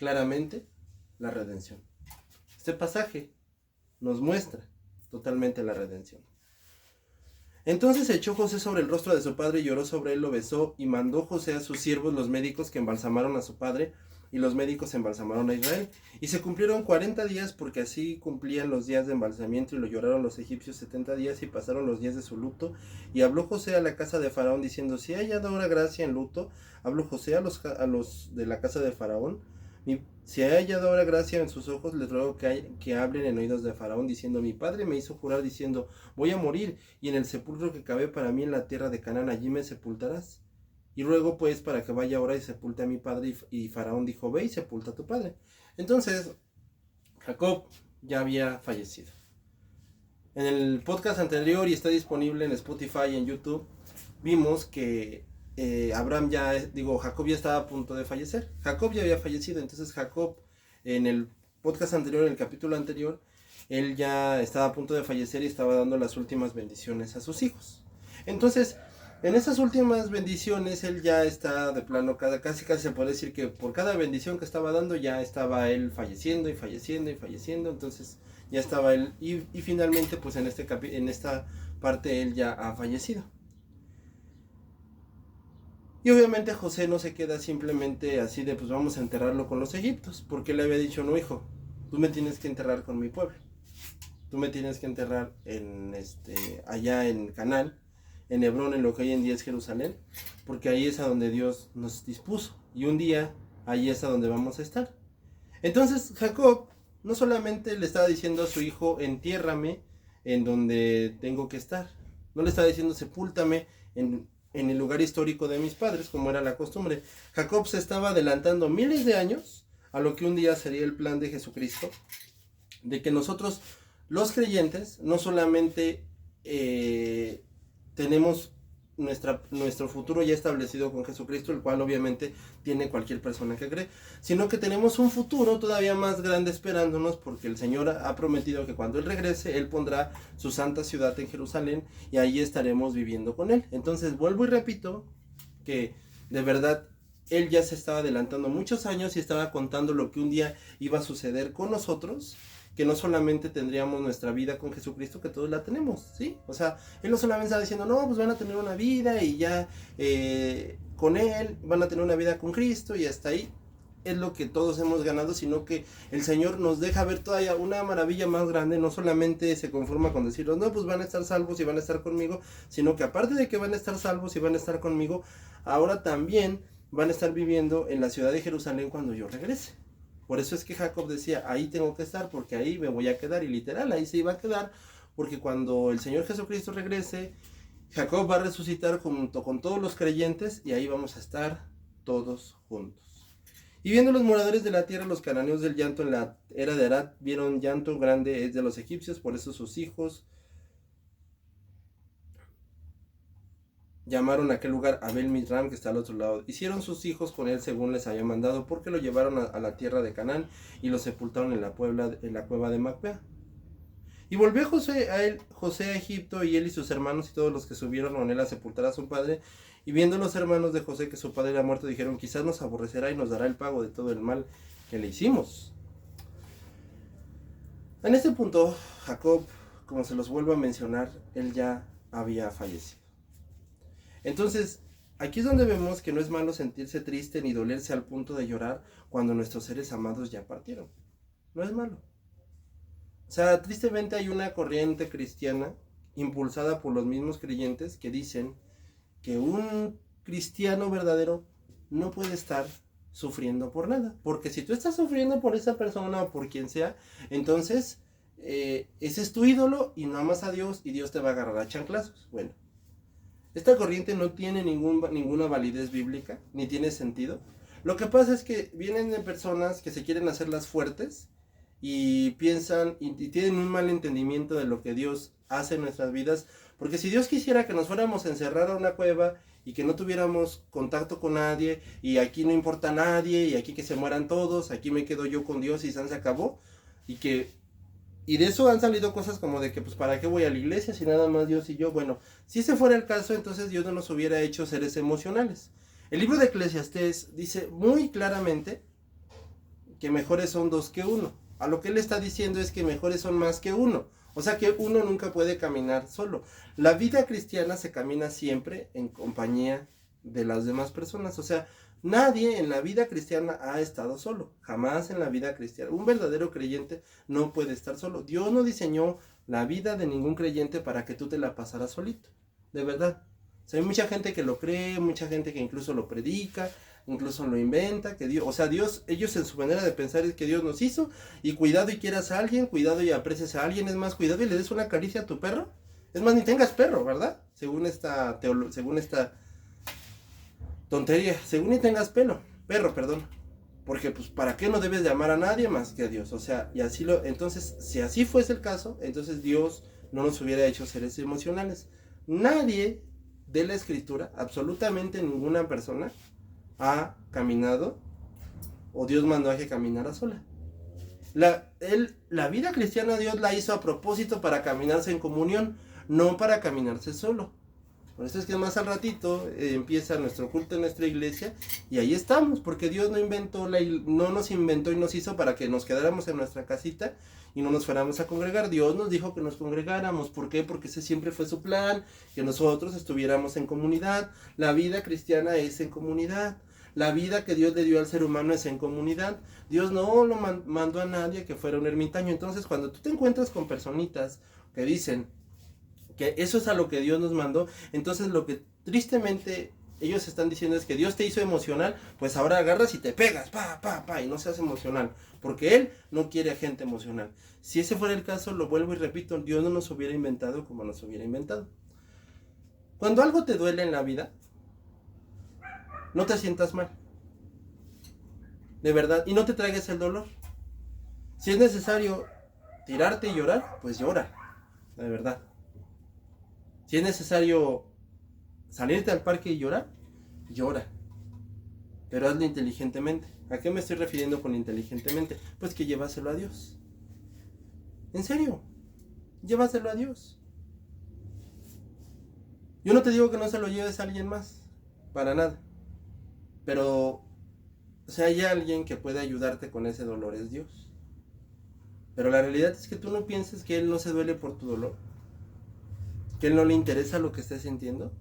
claramente la redención. Este pasaje nos muestra totalmente la redención. Entonces se echó José sobre el rostro de su padre y lloró sobre él, lo besó, y mandó José a sus siervos los médicos que embalsamaron a su padre, y los médicos embalsamaron a Israel. Y se cumplieron 40 días, porque así cumplían los días de embalsamiento, y lo lloraron los egipcios 70 días, y pasaron los días de su luto. Y habló José a la casa de Faraón, diciendo: si hay ahora gracia en luto. Habló José a los de la casa de Faraón: si hay hallado ahora gracia en sus ojos, les ruego que hablen en oídos de Faraón, diciendo: mi padre me hizo jurar diciendo: voy a morir, y en el sepulcro que cabe para mí en la tierra de Canaán, allí me sepultarás. Y ruego pues para que vaya ahora y sepulte a mi padre. Y Faraón dijo: ve y sepulta a tu padre. Entonces Jacob ya había fallecido. En el podcast anterior, y está disponible en Spotify y en YouTube, vimos que Jacob ya estaba a punto de fallecer. Jacob ya había fallecido. Entonces Jacob, en el podcast anterior, en el capítulo anterior, él ya estaba a punto de fallecer y estaba dando las últimas bendiciones a sus hijos. Entonces, en esas últimas bendiciones, él ya está de plano, casi se puede decir que por cada bendición que estaba dando, ya estaba él falleciendo y falleciendo y falleciendo. Entonces ya estaba él, y finalmente pues en esta parte él ya ha fallecido. Y obviamente José no se queda simplemente así de pues vamos a enterrarlo con los egipcios, porque le había dicho: no, hijo, tú me tienes que enterrar con mi pueblo. Tú me tienes que enterrar allá en Canaán, en Hebrón, en lo que hoy en día es Jerusalén, porque ahí es a donde Dios nos dispuso, y un día ahí es a donde vamos a estar. Entonces Jacob no solamente le estaba diciendo a su hijo: entiérrame en donde tengo que estar, no le estaba diciendo: sepúltame en el lugar histórico de mis padres, como era la costumbre. Jacob se estaba adelantando miles de años a lo que un día sería el plan de Jesucristo, de que nosotros, los creyentes, no solamente tenemos nuestro futuro ya establecido con Jesucristo, el cual obviamente tiene cualquier persona que cree, sino que tenemos un futuro todavía más grande esperándonos, porque el Señor ha prometido que cuando Él regrese, Él pondrá su santa ciudad en Jerusalén, y ahí estaremos viviendo con Él. Entonces vuelvo y repito que de verdad Él ya se estaba adelantando muchos años y estaba contando lo que un día iba a suceder con nosotros, que no solamente tendríamos nuestra vida con Jesucristo, que todos la tenemos, ¿sí? O sea, Él no solamente está diciendo: no, pues van a tener una vida y ya con Él van a tener una vida con Cristo y hasta ahí es lo que todos hemos ganado, sino que el Señor nos deja ver todavía una maravilla más grande. No solamente se conforma con decirnos: no, pues van a estar salvos y van a estar conmigo, sino que aparte de que van a estar salvos y van a estar conmigo, ahora también van a estar viviendo en la ciudad de Jerusalén cuando yo regrese. Por eso es que Jacob decía: ahí tengo que estar, porque ahí me voy a quedar. Y literal, ahí se iba a quedar, porque cuando el Señor Jesucristo regrese, Jacob va a resucitar junto con todos los creyentes, y ahí vamos a estar todos juntos. Y viendo los moradores de la tierra, los cananeos, del llanto en la era de Arad, vieron llanto grande es de los egipcios, por eso sus hijos llamaron a aquel lugar Abel Mizram, que está al otro lado. Hicieron sus hijos con él según les había mandado, porque lo llevaron a la tierra de Canaán y lo sepultaron en la cueva de Macpea. Y volvió José a Egipto, y él y sus hermanos y todos los que subieron con él a sepultar a su padre. Y viendo los hermanos de José que su padre era muerto, dijeron: quizás nos aborrecerá y nos dará el pago de todo el mal que le hicimos. En este punto, Jacob, como se los vuelvo a mencionar, él ya había fallecido. Entonces, aquí es donde vemos que no es malo sentirse triste ni dolerse al punto de llorar cuando nuestros seres amados ya partieron. No es malo. O sea, tristemente hay una corriente cristiana impulsada por los mismos creyentes que dicen que un cristiano verdadero no puede estar sufriendo por nada. Porque si tú estás sufriendo por esa persona o por quien sea, entonces ese es tu ídolo y no amas a Dios, y Dios te va a agarrar a chanclazos. Bueno, esta corriente no tiene ninguna validez bíblica, ni tiene sentido. Lo que pasa es que vienen de personas que se quieren hacer las fuertes y piensan y tienen un mal entendimiento de lo que Dios hace en nuestras vidas. Porque si Dios quisiera que nos fuéramos a encerrar a una cueva y que no tuviéramos contacto con nadie, y aquí no importa nadie, y aquí que se mueran todos, aquí me quedo yo con Dios y se acabó, y de eso han salido cosas como de que pues para qué voy a la iglesia si nada más Dios y yo. Bueno, si ese fuera el caso, entonces Dios no nos hubiera hecho seres emocionales. El libro de Eclesiastés dice muy claramente que mejores son dos que uno. A lo que él está diciendo es que mejores son más que uno. O sea que uno nunca puede caminar solo. La vida cristiana se camina siempre en compañía de las demás personas. O sea, nadie en la vida cristiana ha estado solo. Jamás en la vida cristiana. Un verdadero creyente no puede estar solo. Dios no diseñó la vida de ningún creyente para que tú te la pasaras solito. De verdad. O sea, hay mucha gente que lo cree, mucha gente que incluso lo predica, incluso lo inventa, que Dios, o sea, Dios, ellos en su manera de pensar es que Dios nos hizo, y cuidado y quieras a alguien, cuidado y aprecies a alguien, es más, cuidado y le des una caricia a tu perro, es más, ni tengas perro, ¿verdad? Según esta tontería, según ni tengas perro, perdón, porque pues, ¿para qué no debes de amar a nadie más que a Dios? O sea, y así entonces, si así fuese el caso, entonces Dios no nos hubiera hecho seres emocionales. Nadie de la escritura, absolutamente ninguna persona ha caminado o Dios mandó a que caminara sola. La vida cristiana Dios la hizo a propósito para caminarse en comunión, no para caminarse solo. Por eso es que más al ratito empieza nuestro culto en nuestra iglesia y ahí estamos, porque Dios no nos inventó y nos hizo para que nos quedáramos en nuestra casita y no nos fuéramos a congregar. Dios nos dijo que nos congregáramos. ¿Por qué? Porque ese siempre fue su plan, que nosotros estuviéramos en comunidad. La vida cristiana es en comunidad. La vida que Dios le dio al ser humano es en comunidad. Dios no lo mandó a nadie que fuera un ermitaño. Entonces, cuando tú te encuentras con personitas que dicen que eso es a lo que Dios nos mandó, entonces lo que tristemente ellos están diciendo es que Dios te hizo emocional, pues ahora agarras y te pegas, y no seas emocional, porque Él no quiere a gente emocional. Si ese fuera el caso, lo vuelvo y repito, Dios no nos hubiera inventado como nos hubiera inventado. Cuando algo te duele en la vida, no te sientas mal, de verdad, y no te traigas el dolor. Si es necesario tirarte y llorar, pues llora, de verdad. Si es necesario salirte al parque y llorar, llora. Pero hazlo inteligentemente. ¿A qué me estoy refiriendo con inteligentemente? Pues que llévaselo a Dios. En serio, llévaselo a Dios. Yo no te digo que no se lo lleves a alguien más, para nada. Pero, si hay alguien que puede ayudarte con ese dolor, es Dios. Pero la realidad es que tú no pienses que Él no se duele por tu dolor, que Él no le interesa lo que estés sintiendo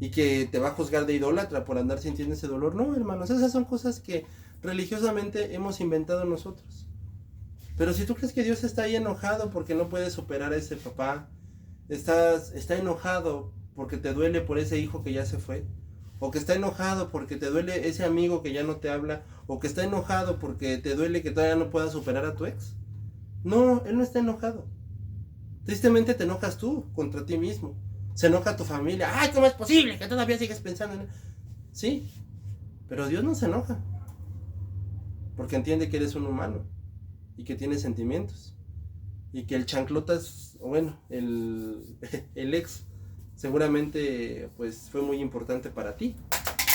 y que te va a juzgar de idólatra por andar sintiendo ese dolor. No, hermanos, esas son cosas que religiosamente hemos inventado nosotros. Pero si tú crees que Dios está ahí enojado porque no puedes superar a ese papá, está enojado porque te duele por ese hijo que ya se fue, o que está enojado porque te duele ese amigo que ya no te habla, o que está enojado porque te duele que todavía no puedas superar a tu ex. No, Él no está enojado. Tristemente te enojas tú contra ti mismo. Se enoja tu familia. ¡Ay, cómo es posible que todavía sigues pensando en él! Sí, pero Dios no se enoja, porque entiende que eres un humano y que tienes sentimientos, y que el chanclotas, bueno, el ex seguramente pues fue muy importante para ti,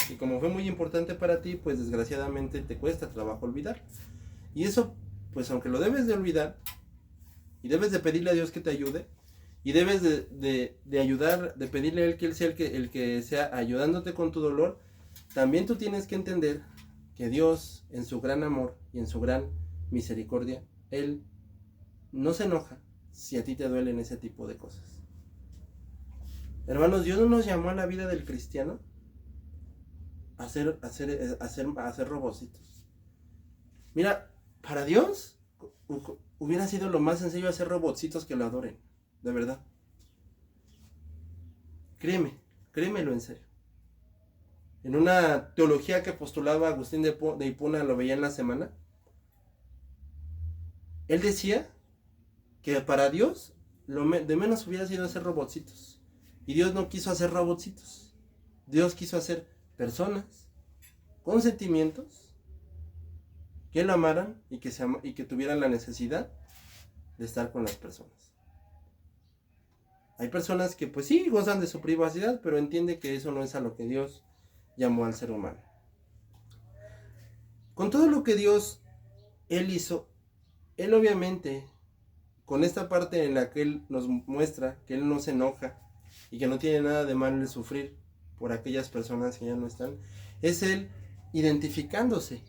y como fue muy importante para ti, pues desgraciadamente te cuesta trabajo olvidar. Y eso, pues aunque lo debes de olvidar y debes de pedirle a Dios que te ayude, y debes de ayudar, de pedirle a Él que Él sea el que sea ayudándote con tu dolor, también tú tienes que entender que Dios, en su gran amor y en su gran misericordia, Él no se enoja si a ti te duelen ese tipo de cosas. Hermanos, Dios no nos llamó a la vida del cristiano a hacer robocitos. Mira, para Dios hubiera sido lo más sencillo hacer robotcitos que lo adoren, de verdad. Créemelo en serio. En una teología que postulaba Agustín de Hipona, lo veía en la semana, él decía que para Dios lo de menos hubiera sido hacer robotcitos. Y Dios no quiso hacer robotcitos. Dios quiso hacer personas con sentimientos que lo amaran y que tuvieran la necesidad de estar con las personas. Hay personas que pues sí gozan de su privacidad, pero entiende que eso no es a lo que Dios llamó al ser humano. Con todo lo que Él hizo, Él obviamente, con esta parte en la que Él nos muestra que Él no se enoja y que no tiene nada de malo el sufrir por aquellas personas que ya no están, es Él identificándose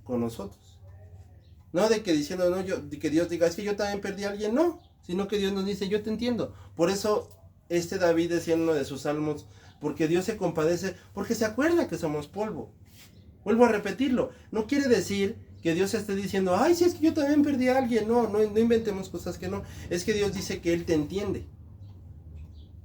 con nosotros. No de que diciendo, no, de que Dios diga, es que yo también perdí a alguien, no, sino que Dios nos dice, yo te entiendo. Por eso David decía en uno de sus salmos, porque Dios se compadece, porque se acuerda que somos polvo. Vuelvo a repetirlo, no quiere decir que Dios esté diciendo, ay, si es que yo también perdí a alguien, no inventemos cosas que no. Es que Dios dice que Él te entiende,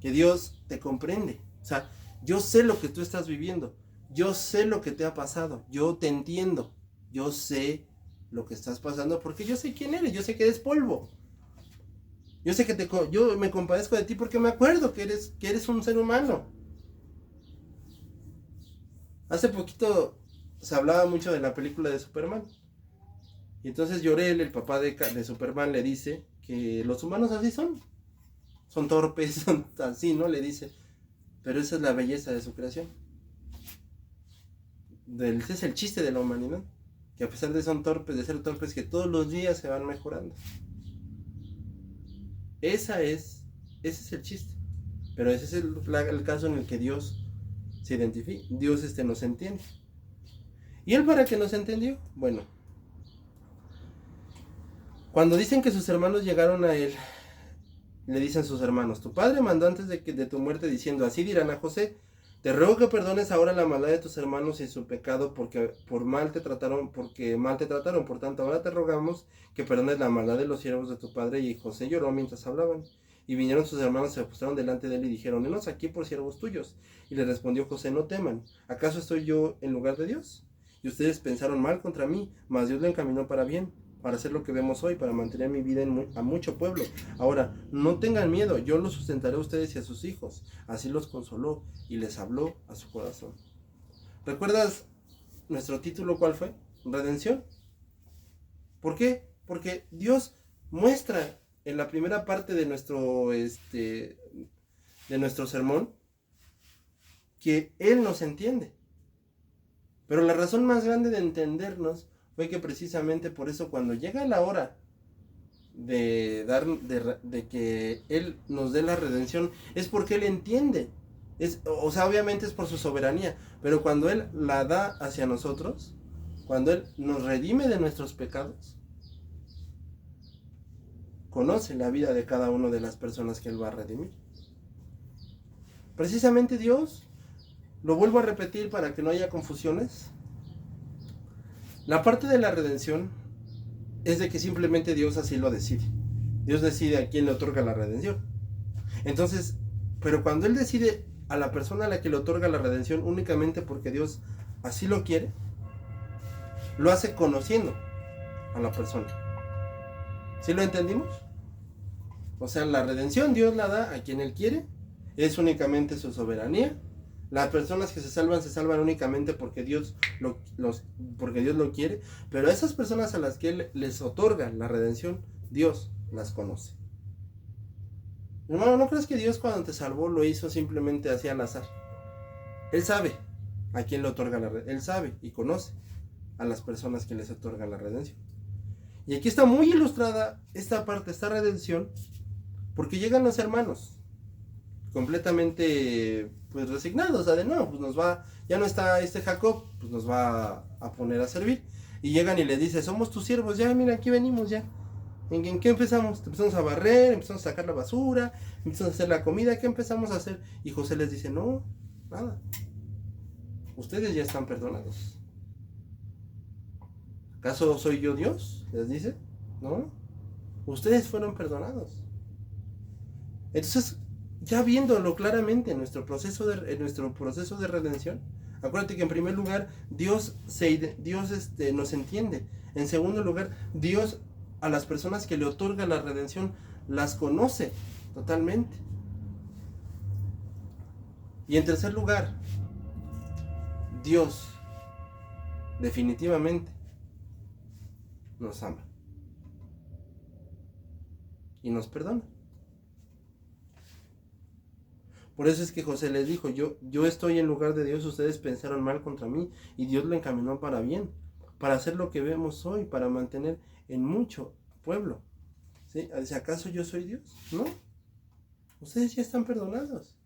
que Dios te comprende. O sea, yo sé lo que tú estás viviendo, yo sé lo que te ha pasado, yo te entiendo, yo sé lo que estás pasando porque yo sé quién eres, yo sé que eres polvo. Yo sé que yo me compadezco de ti porque me acuerdo que eres un ser humano. Hace poquito se hablaba mucho de la película de Superman. Y entonces Jor-El, el papá de Superman, le dice que los humanos así son. Son torpes, son así, ¿no? Le dice. Pero esa es la belleza de su creación. Ese es el chiste de la humanidad. Que a pesar de ser torpes, que todos los días se van mejorando. Ese es el chiste. Pero ese es el caso en el que Dios se identifica. Dios nos entiende. ¿Y Él para qué nos entendió? Bueno, cuando dicen que sus hermanos llegaron a Él, le dicen sus hermanos, tu padre mandó antes de tu muerte diciendo, así dirán a José, te ruego que perdones ahora la maldad de tus hermanos y su pecado porque mal te trataron, por tanto ahora te rogamos que perdones la maldad de los siervos de tu padre. Y José lloró mientras hablaban. Y vinieron sus hermanos, se postraron delante de él y dijeron, henos aquí por siervos tuyos. Y le respondió José, no teman, ¿acaso estoy yo en lugar de Dios? Y ustedes pensaron mal contra mí, mas Dios lo encaminó para bien, para hacer lo que vemos hoy, para mantener mi vida a mucho pueblo. Ahora, no tengan miedo, yo los sustentaré a ustedes y a sus hijos. Así los consoló y les habló a su corazón. ¿Recuerdas nuestro título cuál fue? Redención. ¿Por qué? Porque Dios muestra en la primera parte de nuestro sermón que Él nos entiende. Pero la razón más grande de entendernos fue que precisamente por eso cuando llega la hora de que Él nos dé la redención, es porque Él entiende. O sea, obviamente es por su soberanía, pero cuando Él la da hacia nosotros, cuando Él nos redime de nuestros pecados, conoce la vida de cada una de las personas que Él va a redimir. Precisamente Dios, lo vuelvo a repetir para que no haya confusiones, la parte de la redención es de que simplemente Dios así lo decide. Dios decide a quién le otorga la redención. Entonces, pero cuando Él decide a la persona a la que le otorga la redención únicamente porque Dios así lo quiere, lo hace conociendo a la persona. ¿Sí lo entendimos? O sea, la redención Dios la da a quien Él quiere, es únicamente su soberanía. Las personas que se salvan únicamente porque Dios lo quiere, pero esas personas a las que Él les otorga la redención, Dios las conoce. Hermano, ¿no crees que Dios cuando te salvó lo hizo simplemente así al azar? Él sabe a quién le otorga la redención, Él sabe y conoce a las personas que les otorga la redención. Y aquí está muy ilustrada esta parte, esta redención, porque llegan los hermanos completamente pues resignados, o sea, de no, pues ya no está Jacob, pues nos va a poner a servir. Y llegan y le dicen, somos tus siervos, ya, mira, aquí venimos ya. ¿En qué empezamos? Empezamos a barrer, empezamos a sacar la basura, empezamos a hacer la comida, ¿qué empezamos a hacer? Y José les dice, no, nada. Ustedes ya están perdonados. ¿Acaso soy yo Dios? Les dice, no. Ustedes fueron perdonados. Entonces, ya viéndolo claramente en nuestro proceso de redención, acuérdate que en primer lugar Dios nos entiende. En segundo lugar, Dios a las personas que le otorga la redención las conoce totalmente. Y en tercer lugar, Dios definitivamente nos ama y nos perdona. Por eso es que José les dijo, yo estoy en lugar de Dios, ustedes pensaron mal contra mí y Dios lo encaminó para bien, para hacer lo que vemos hoy, para mantener en mucho pueblo. ¿Sí? ¿Acaso yo soy Dios? No. Ustedes ya están perdonados.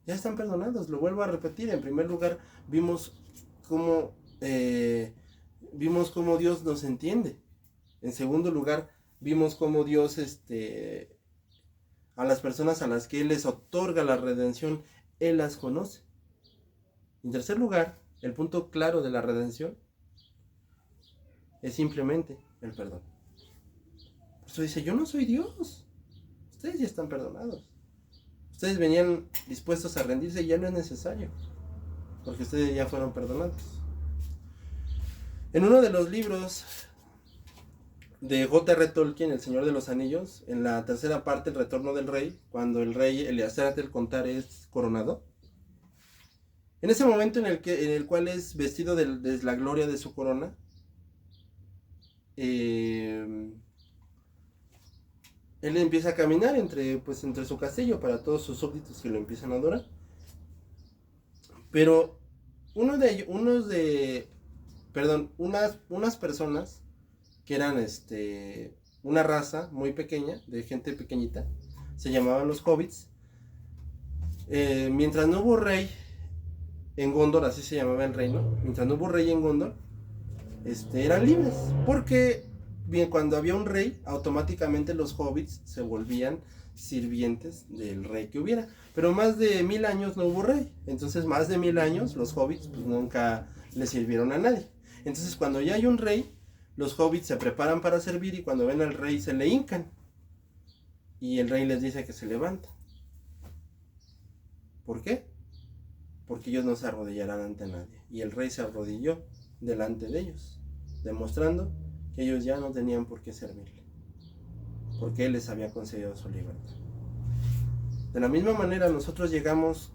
Ya están perdonados. Lo vuelvo a repetir. En primer lugar, vimos cómo vimos cómo Dios nos entiende. En segundo lugar, vimos cómo Dios a las personas a las que Él les otorga la redención, Él las conoce. En tercer lugar, el punto claro de la redención es simplemente el perdón. Por eso dice, yo no soy Dios. Ustedes ya están perdonados. Ustedes venían dispuestos a rendirse y ya no es necesario, porque ustedes ya fueron perdonados. En uno de los libros de J.R. Tolkien, El Señor de los Anillos, en la tercera parte, El Retorno del Rey, cuando el rey Eleazar el Contar es coronado, en ese momento en el cual es vestido de la gloria de su corona, él empieza a caminar entre su castillo para todos sus súbditos que lo empiezan a adorar. Pero unas personas que eran una raza muy pequeña, de gente pequeñita, se llamaban los hobbits. Mientras no hubo rey en Gondor, así se llamaba el reino, mientras no hubo rey en Gondor, eran libres, porque bien, cuando había un rey, automáticamente los hobbits se volvían sirvientes del rey que hubiera. Pero más de 1000 años no hubo rey, entonces más de 1000 años los hobbits pues nunca le sirvieron a nadie. Entonces cuando ya hay un rey, los hobbits se preparan para servir y cuando ven al rey se le hincan. Y el rey les dice que se levanta. ¿Por qué? Porque ellos no se arrodillarán ante nadie. Y el rey se arrodilló delante de ellos, demostrando que ellos ya no tenían por qué servirle, porque él les había concedido su libertad. De la misma manera nosotros llegamos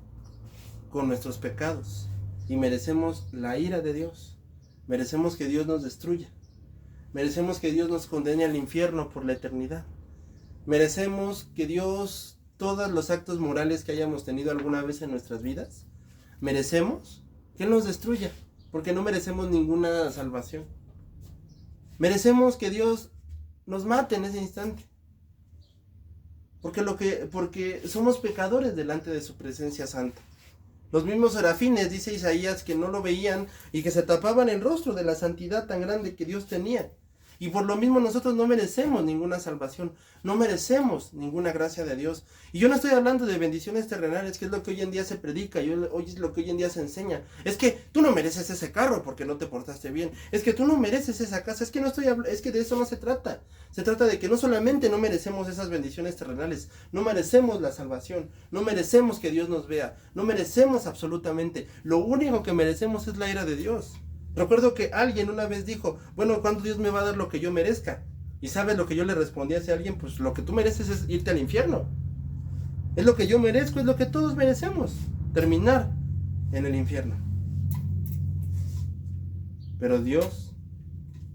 con nuestros pecados y merecemos la ira de Dios. Merecemos que Dios nos destruya. Merecemos que Dios nos condene al infierno por la eternidad. Merecemos que Dios, todos los actos morales que hayamos tenido alguna vez en nuestras vidas, merecemos que Él nos destruya, porque no merecemos ninguna salvación. Merecemos que Dios nos mate en ese instante, porque somos pecadores delante de su presencia santa. Los mismos serafines, dice Isaías, que no lo veían y que se tapaban el rostro de la santidad tan grande que Dios tenía. Y por lo mismo nosotros no merecemos ninguna salvación, no merecemos ninguna gracia de Dios. Y yo no estoy hablando de bendiciones terrenales, que es lo que hoy en día se predica, hoy es lo que hoy en día se enseña. Es que tú no mereces ese carro porque no te portaste bien. Es que tú no mereces esa casa. Es que de eso no se trata. Se trata de que no solamente no merecemos esas bendiciones terrenales, no merecemos la salvación, no merecemos que Dios nos vea, no merecemos absolutamente. Lo único que merecemos es la ira de Dios. Recuerdo que alguien una vez dijo, bueno, ¿cuándo Dios me va a dar lo que yo merezca? Y ¿sabes lo que yo le respondí a ese alguien? Pues lo que tú mereces es irte al infierno. Es lo que yo merezco, es lo que todos merecemos, terminar en el infierno. Pero Dios,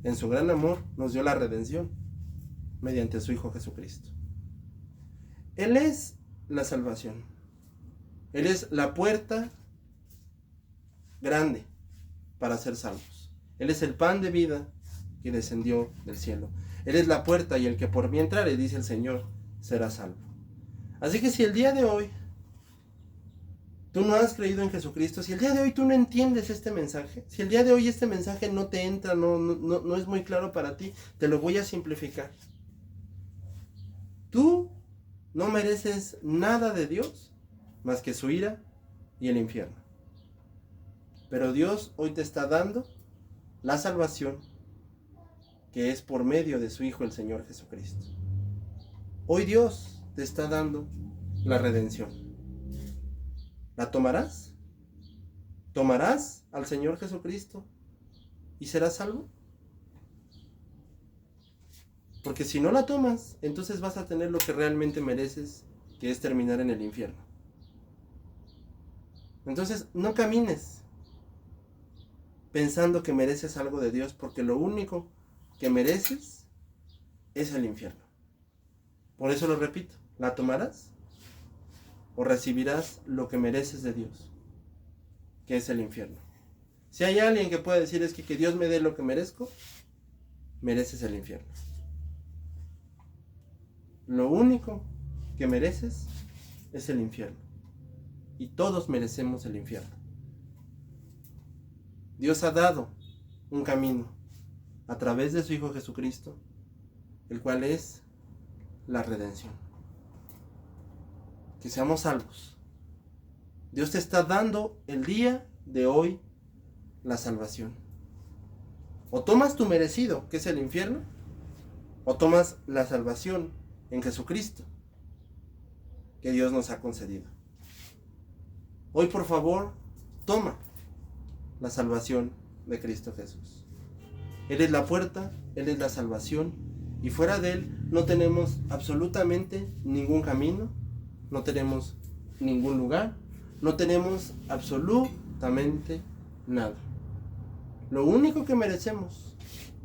en su gran amor, nos dio la redención mediante su Hijo Jesucristo. Él es la salvación. Él es la puerta grande para ser salvos. Él es el pan de vida que descendió del cielo. Él es la puerta y el que por mí entrare, dice el Señor, será salvo. Así que si el día de hoy tú no has creído en Jesucristo, si el día de hoy tú no entiendes este mensaje, si el día de hoy este mensaje no te entra, no es muy claro para ti, te lo voy a simplificar. Tú no mereces nada de Dios más que su ira y el infierno. Pero Dios hoy te está dando la salvación que es por medio de su Hijo el Señor Jesucristo. Hoy Dios te está dando la redención. ¿La tomarás? ¿Tomarás al Señor Jesucristo y serás salvo? Porque si no la tomas, entonces vas a tener lo que realmente mereces, que es terminar en el infierno. Entonces no camines pensando que mereces algo de Dios, porque lo único que mereces es el infierno. Por eso lo repito, ¿la tomarás? ¿O recibirás lo que mereces de Dios, que es el infierno? Si hay alguien que pueda decir es que Dios me dé lo que merezco, mereces el infierno. Lo único que mereces es el infierno. Y todos merecemos el infierno. Dios ha dado un camino a través de su Hijo Jesucristo, el cual es la redención. Que seamos salvos. Dios te está dando el día de hoy la salvación. O tomas tu merecido, que es el infierno, o tomas la salvación en Jesucristo, que Dios nos ha concedido. Hoy, por favor, toma la salvación de Cristo Jesús. Él es la puerta, Él es la salvación, y fuera de Él no tenemos absolutamente ningún camino, no tenemos ningún lugar, no tenemos absolutamente nada. Lo único que merecemos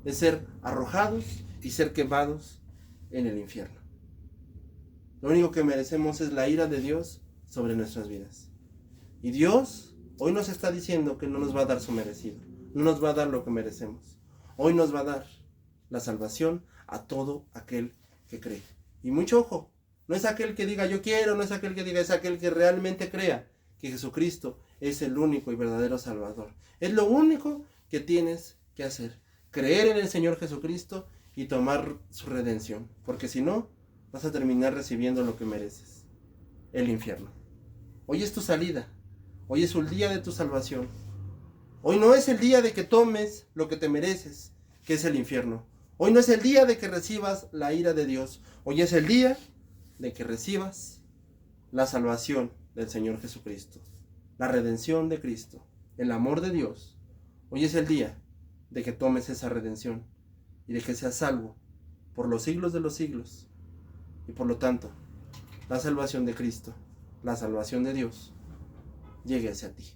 es ser arrojados y ser quemados en el infierno. Lo único que merecemos es la ira de Dios sobre nuestras vidas. Y Dios hoy nos está diciendo que no nos va a dar su merecido, no nos va a dar lo que merecemos. Hoy nos va a dar la salvación a todo aquel que cree. Y mucho ojo, no es aquel que diga yo quiero, no es aquel que diga, es aquel que realmente crea que Jesucristo es el único y verdadero Salvador. Es lo único que tienes que hacer, creer en el Señor Jesucristo y tomar su redención, porque si no, vas a terminar recibiendo lo que mereces, el infierno. Hoy es tu salida, hoy es el día de tu salvación. Hoy no es el día de que tomes lo que te mereces, que es el infierno. Hoy no es el día de que recibas la ira de Dios. Hoy es el día de que recibas la salvación del Señor Jesucristo, la redención de Cristo, el amor de Dios. Hoy es el día de que tomes esa redención y de que seas salvo por los siglos de los siglos. Y por lo tanto, la salvación de Cristo, la salvación de Dios, llegue hacia ti.